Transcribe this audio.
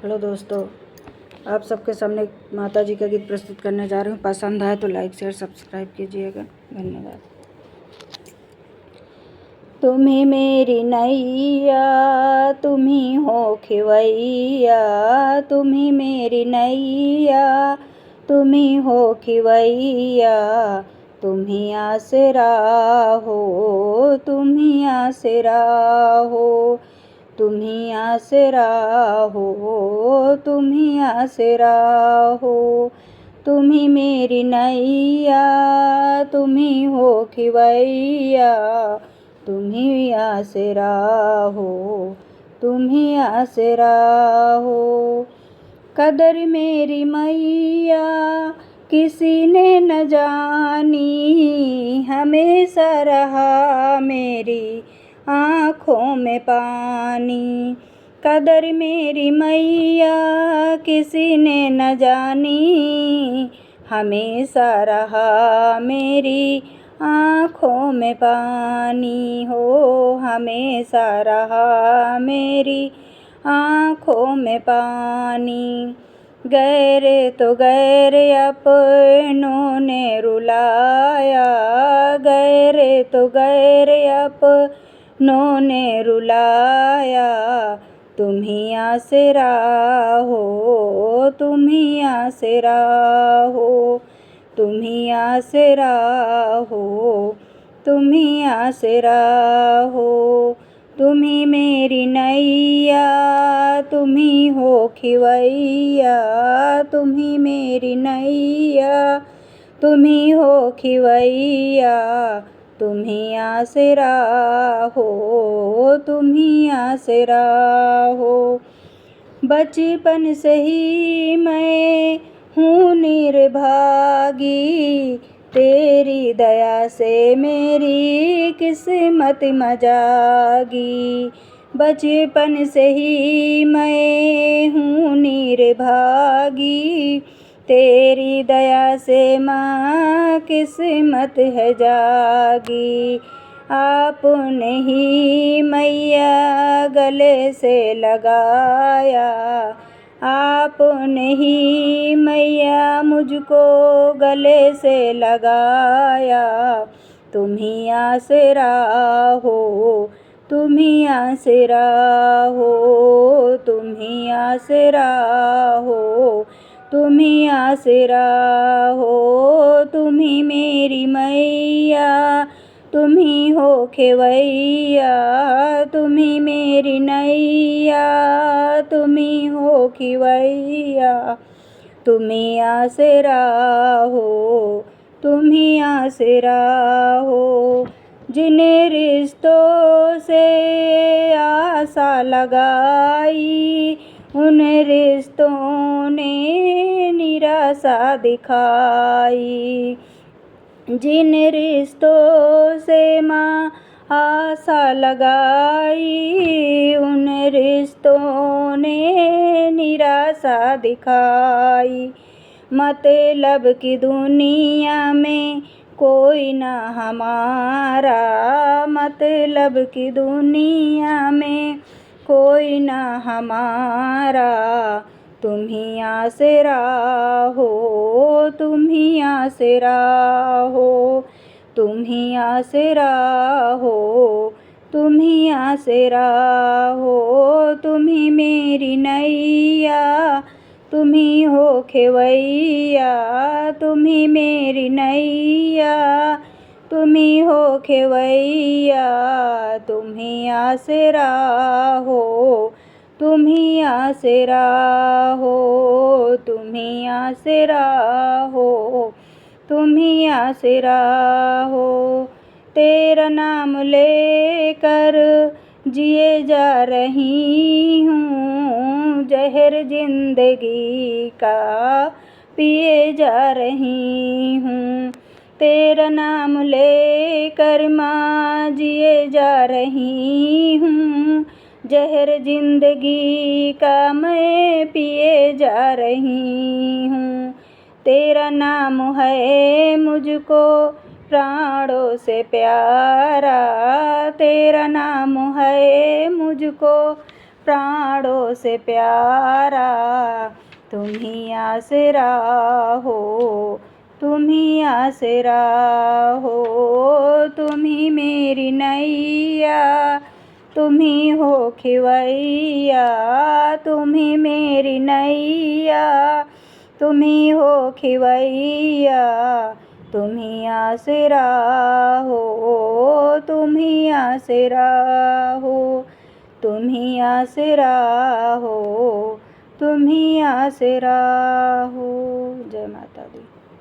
Hello दोस्तों, आप सबके सामने माता जी का गीत प्रस्तुत करने जा रही हूँ। पसंद आए तो लाइक शेयर सब्सक्राइब कीजिएगा। धन्यवाद। तुम्ही मेरी नैया तुम्ही हो खिवैया, तुम्ही मेरी नैया तुम्ही हो खिवैया, तुम्ही आसरा हो, तुम्ही आसरा हो, तुम्ही आसरा हो, तुम्ही आसरा हो, तुम्ही मेरी नैया तुम्ही हो खिवैया, तुम्ही आसरा हो, तुम्ही आसरा हो। कदर मेरी मैया किसी ने न जानी, हमेशा रहा मेरी आँखों में पानी। कदर मेरी मैया किसी ने न जानी, हमेशा रहा मेरी आँखों में पानी हो, हमेशा रहा मेरी आँखों में पानी। गैर तो गैर अपनों ने रुलाया, गैर तो गैर अपनों ने रुलाया, तुम्ही आसरा हो, तुम्ही आसरा हो, तुम्ही आसरा हो, तुम्ही आसरा हो। तुम्ही मेरी नैया तुम्ही हो खिवैया, तुम्ही मेरी नैया तुम्ही हो खिवैया, तुम्ही आसरा हो, तुम्ही आसरा हो। बचपन से ही मैं हूँ निर्भागी, तेरी दया से मेरी किस्मत मजागी। बचपन से ही मैं हूँ निर्भागी, तेरी दया से माँ किस्मत है जागी। आपने ही मैया गले से लगाया, आपने ही मैया मुझको गले से लगाया, तुम्ही आसरा हो, तुम्ही आसरा हो, तुम्ही आसरा हो, तुम्ही आसरा हो। तुम्ही मेरी मैया तुम्ही हो खिवैया, तुम्ही मेरी नैया तुम्ही हो खिवैया, तुम्ही आसरा हो, तुम्ही आसरा हो। जिन रिश्तों से आशा लगाई, उन रिश्तों ने निराशा दिखाई। जिन रिश्तों से माँ आशा लगाई, उन रिश्तों ने निराशा दिखाई। मतलब की दुनिया में कोई ना हमारा, मतलब की दुनिया में कोई ना हमारा, तुम्ही आसरा हो, तुम्ही आसरा हो, तुम्ही आसरा हो, तुम्ही आसरा हो। तुम्ही मेरी नैया तुम्ही हो खिवैया, तुम्ही मेरी नैया तुम्ही हो खिवैया, तुम्ही आसरा हो, तुम्ही आसरा हो, तुम्ही आसरा हो, तुम्ही आसरा हो। तेरा नाम लेकर जिए जा रही हूँ, जहर जिंदगी का पिए जा रही हूँ। तेरा नाम लेकर माँ जिए जा रही हूँ, जहर जिंदगी का मैं पिए जा रही हूँ। तेरा नाम है मुझको प्राणों से प्यारा, तेरा नाम है मुझको प्राणों से प्यारा, तुम ही आसरा हो, तुम ही आसरा हो, तुम ही मेरी नैया, तुम ही हो खिवैया, तुम ही मेरी नैया, तुम ही हो खिवैया, तुम ही आसरा हो, तुम ही आसरा हो, तुम ही आसरा हो, तुम ही आसरा हो। जय माता दी।